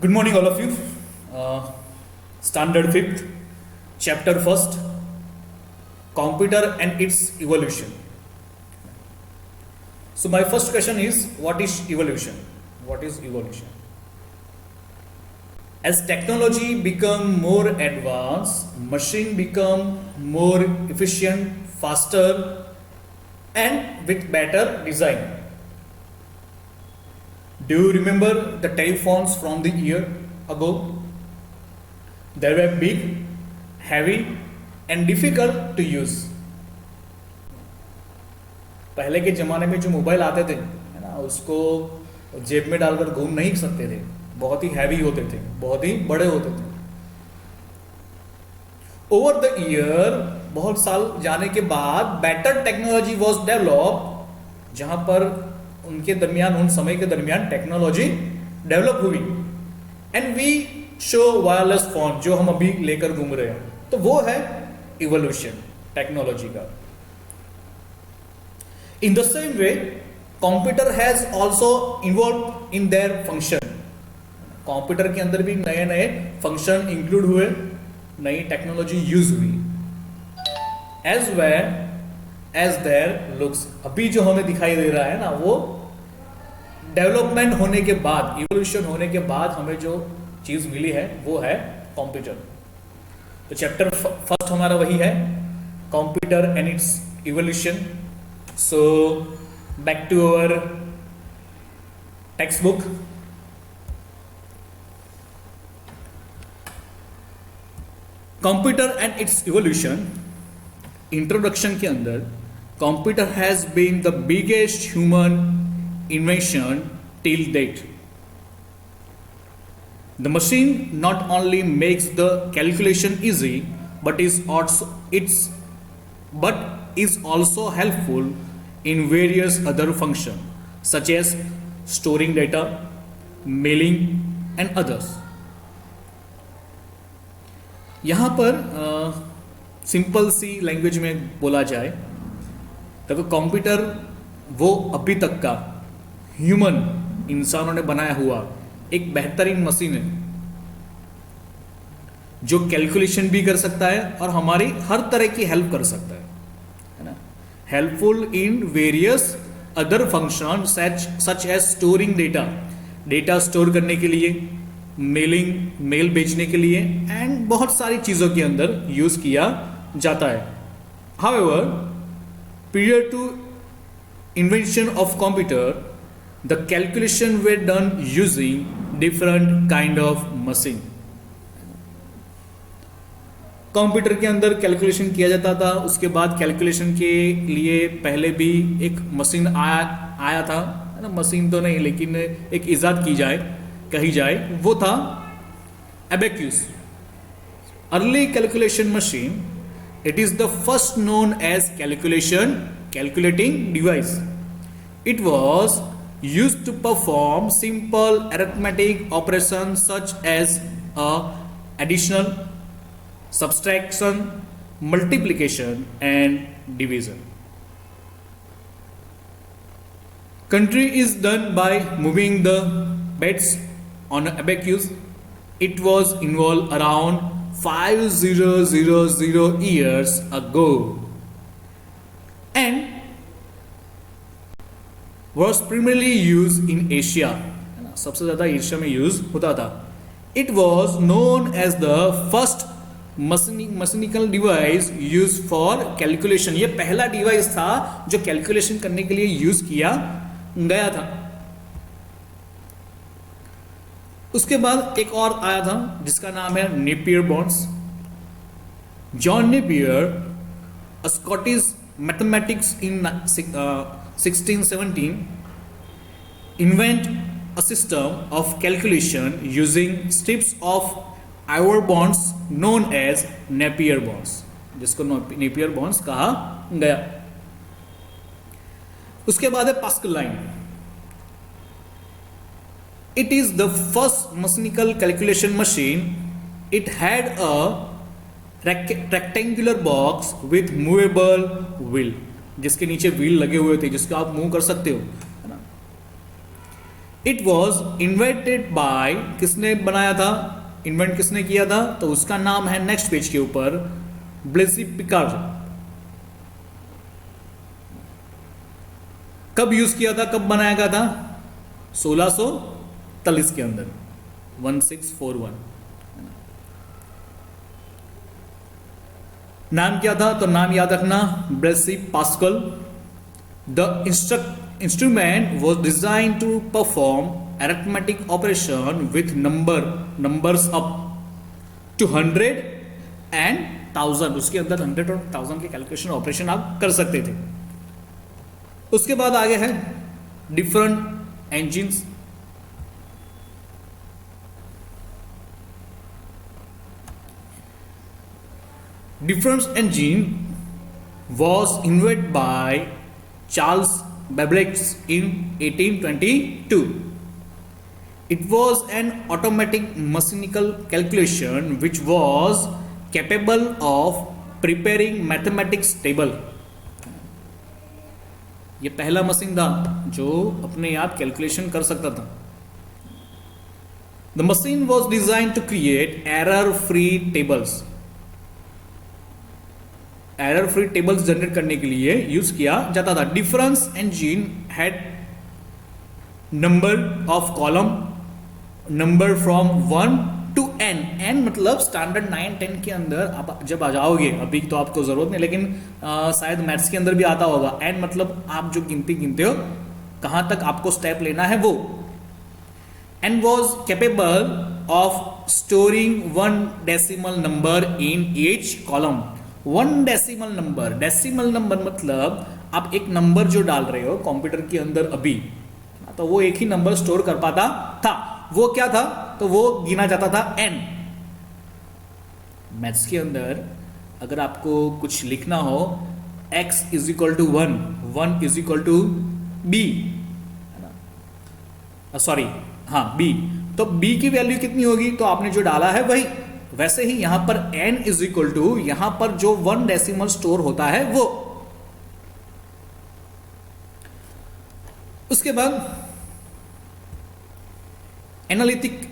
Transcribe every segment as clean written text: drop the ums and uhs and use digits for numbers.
Good morning, all of you. Standard 5th, Chapter 1st, Computer and its Evolution. So, my first question is, what is evolution? What is evolution? As technology become more advanced, machine become more efficient, faster, and with better design. Do you remember the telephones from the year ago? They were big, heavy, and difficult to use. पहले के ज़माने में जो mobile आते थे है ना, उसको जेब में डालकर घूम नहीं सकते थे, बहुत ही हैवी होते थे, बहुत ही बड़े होते थे. ओवर द ईयर, बहुत साल जाने के बाद बेटर टेक्नोलॉजी वॉज डेवलप, जहां पर उनके दरमियान, उन समय के दरमियान टेक्नोलॉजी डेवलप हुई. And we show wireless phone जो हम अभी लेकर घूम रहे हैं, तो वो है इवोल्यूशन टेक्नोलॉजी का. In the same way computer has also involve in their function. Computer के अंदर भी नए नए फंक्शन इंक्लूड हुए, नई टेक्नोलॉजी यूज हुई. As well as their looks, अभी जो हमें दिखाई दे रहा है ना, वो डेवलपमेंट होने के बाद, इवोल्यूशन होने के बाद हमें जो चीज मिली है वो है कंप्यूटर. तो चैप्टर फर्स्ट हमारा वही है, computer and its evolution. So back to our text book. Computer and its evolution. Introduction के अंदर, computer has been the biggest human invention till date. The machine not only makes the calculation easy, but is also helpful in various other functions, such as storing data, mailing, and others. यहाँ पर simple सी language में बोला जाए तो computer वो अभी तक का ह्यूमन, इंसानों ने बनाया हुआ एक बेहतरीन मशीन है जो कैलकुलेशन भी कर सकता है और हमारी हर तरह की हेल्प कर सकता है ना. Helpful in various other function such as storing data, data store करने के लिए, मेलिंग, मेल भेजने के लिए, एंड बहुत सारी चीज़ों के अंदर यूज किया जाता है. However, prior to invention of computer, the calculation were done using different kind of machine. Computer के अंदर कैलकुलेशन किया जाता था. उसके बाद कैलकुलेशन के लिए पहले भी एक मशीन आया था, है ना. मशीन तो नहीं, लेकिन एक इजाद कही जाए, वो था abacus, early calculation machine. It is the first known as calculating device. It was used to perform simple arithmetic operations such as addition, subtraction, multiplication, and division. Country is done by moving the bets on an abacus. It was involved around 5000 years ago and was primarily used in Asia. सबसे ज़्यादा Asia में use होता था. It was known as the first mechanical device used for calculation. ये पहला device था जो calculation करने के लिए यूज किया गया था. उसके बाद एक और आया था जिसका नाम है Napier bonds. John Napier, a Scottish mathematics in 1617, invent a system of calculation using strips of iron bonds known as Napier bonds, जिसको Napier bonds कहा गया. उसके बाद है pascal line. It is the first mechanical calculation machine. It had a rectangular box with movable wheel, जिसके नीचे wheel लगे हुए थे जिसको आप मूव कर सकते हो, है ना. इट वॉज इन्वेंटेड बाय, किसने बनाया था, इन्वेंट किसने किया था, तो उसका नाम है नेक्स्ट पेज के ऊपर ब्लेसी पिकार्ड। कब यूज किया था, कब बनाया गया था, 1643 के अंदर, 1641। नाम क्या था, तो नाम याद रखना, Blaise Pascal. The instrument was design to perform arithmetic operation with numbers up to 100 and 1000। उसके अंदर 100 और 1000 के कैलकुलेशन ऑपरेशन आप कर सकते थे। उसके बाद आगे है different engines. Difference engine was invented by Charles Babbage in 1822. It was an automatic mechanical calculation which was capable of preparing mathematics table. ये पहला मशीन था जो अपने आप कैलकुलेशन कर सकता था। The machine was designed to create error-free tables. Error free tables generate करने के लिए यूज किया जाता था। Difference engine had number of column, number from 1 to n। n मतलब स्टैंडर्ड 9 10 के अंदर आप जब आ जाओगे, अभी तो आपको जरूरत नहीं, लेकिन शायद मैथ्स के अंदर भी आता होगा। n मतलब आप जो गिनती गिनते हो, कहां तक आपको स्टेप लेना है वो। n was capable of storing 1 decimal number in each column। 1 decimal number मतलब आप एक नंबर जो डाल रहे हो कंप्यूटर के अंदर अभी, तो वो एक ही नंबर स्टोर कर पाता था। वो क्या था, तो वो गिना जाता था n। मैथ्स के अंदर अगर आपको कुछ लिखना हो, x is equal to 1, 1 is equal to b, sorry हाँ b, तो b की वैल्यू कितनी होगी, तो आपने जो डाला है वही। वैसे ही यहां पर n इज इक्वल टू, यहां पर जो 1 डेसिमल स्टोर होता है वो। उसके बाद analytic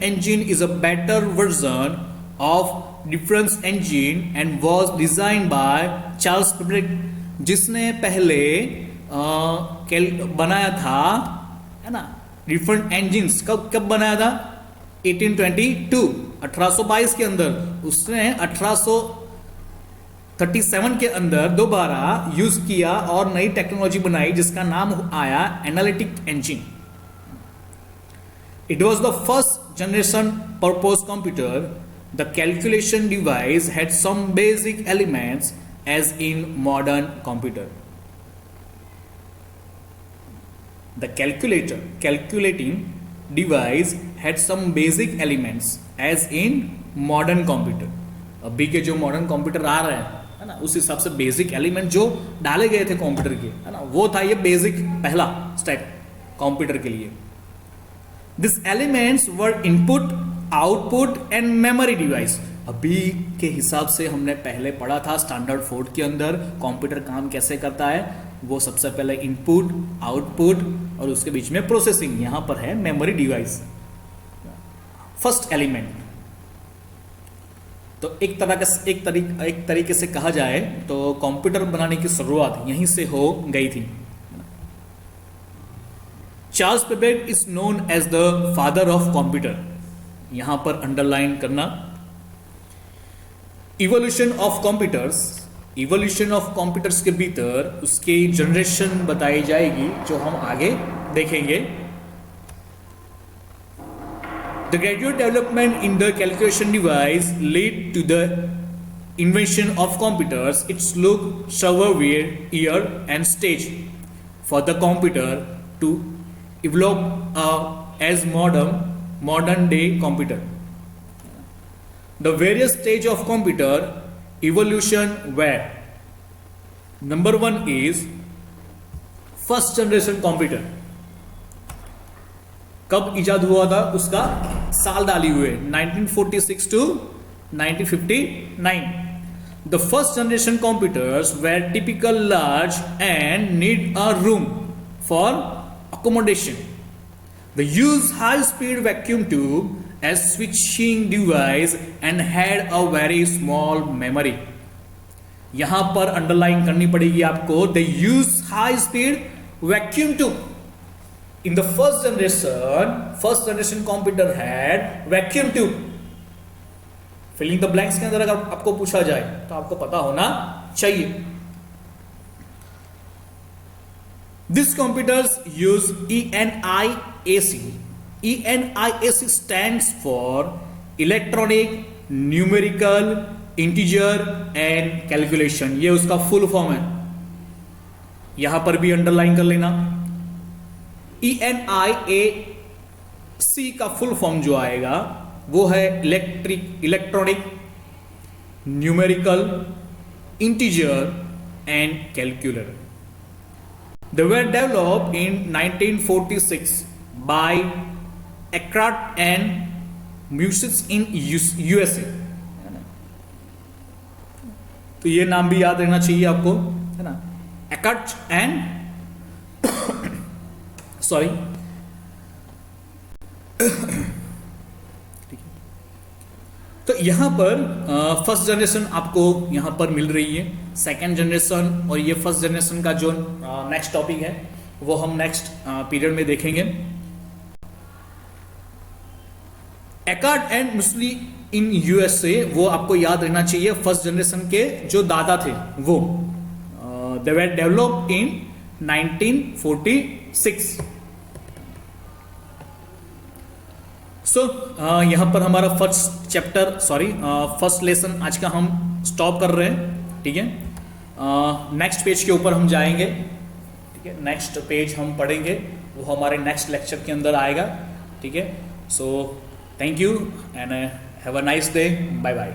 engine is a better version of difference engine and was design by Charles Babbage, जिसने पहले बनाया था, है ना, डिफरेंट इंजन्स। कब बनाया था, 1822, 1822 के अंदर। उसने 1837 के अंदर दोबारा यूज किया और नई टेक्नोलॉजी बनाई जिसका नाम आया analytic engine. It was the first generation purpose computer. The calculation device had some basic elements as in modern computer. The calculating device had some basic elements as in modern computer। अभी के जो modern computer आ रहे हैं, है ना, उस हिसाब से बेसिक एलिमेंट जो डाले गए थे कंप्यूटर के, है ना, वो था ये बेसिक पहला स्टेप कंप्यूटर के लिए। This elements were input, output and memory device. अभी के हिसाब से हमने पहले पढ़ा था स्टैंडर्ड 4 के अंदर कंप्यूटर काम कैसे करता है। वो सबसे पहले इनपुट, आउटपुट और उसके बीच में प्रोसेसिंग, यहां पर है मेमोरी डिवाइस, फर्स्ट एलिमेंट। तो एक तरीके से कहा जाए तो कंप्यूटर बनाने की शुरुआत यहीं से हो गई थी। Charles Babbage is known as the father of computer, यहां पर अंडरलाइन करना। इवोल्यूशन ऑफ कंप्यूटर्स के भीतर उसकी जनरेशन बताई जाएगी जो हम आगे देखेंगे। The gradual development in the calculation device lead to the invention of computers. Its look, serverware, year and stage for the computer to develop as modern day computer. The various stage of computer evolution were, number 1 is first generation computer। कब इजाद हुआ था उसका साल डाली हुए 1946 to 1959। The first generation computers were typical large and need a room for accommodation. They used high-speed vacuum tube as switching device and had a very small memory. यहां पर अंडरलाइन करनी पड़ेगी आपको. They used high-speed vacuum tube. In the first generation computer had vacuum tube. Filling the blanks के अंदर अगर आपको पूछा जाए तो आपको पता होना चाहिए. These computers use ENIAC. ENIAC stands for Electronic, Numerical, Integer and Calculation. ये उसका फुल फॉर्म है. यहां पर भी अंडरलाइन कर लेना. ENIAC का फुल फॉर्म जो आएगा वो है electronic, numerical, integer and calculator. They were developed in 1946 by Eckert and Music in USA. तो ये नाम भी याद रहना चाहिए आपको, है ना. Eckert and सॉरी तो यहां पर फर्स्ट जनरेशन आपको यहां पर मिल रही है. सेकंड जनरेशन और ये फर्स्ट जनरेशन का जो नेक्स्ट टॉपिक है वो हम नेक्स्ट पीरियड में देखेंगे. Eckert and muesli in USA वो आपको याद रहना चाहिए. फर्स्ट जनरेशन के जो दादा थे वो दे वर डेवलप्ड इन 1946. सो यहां पर हमारा फर्स्ट लेसन आज का हम स्टॉप कर रहे हैं. ठीक है, नेक्स्ट पेज के ऊपर हम जाएंगे. ठीक है, नेक्स्ट पेज हम पढ़ेंगे वो हमारे नेक्स्ट लेक्चर के अंदर आएगा. ठीक है, so thank you and have a nice day. Bye bye.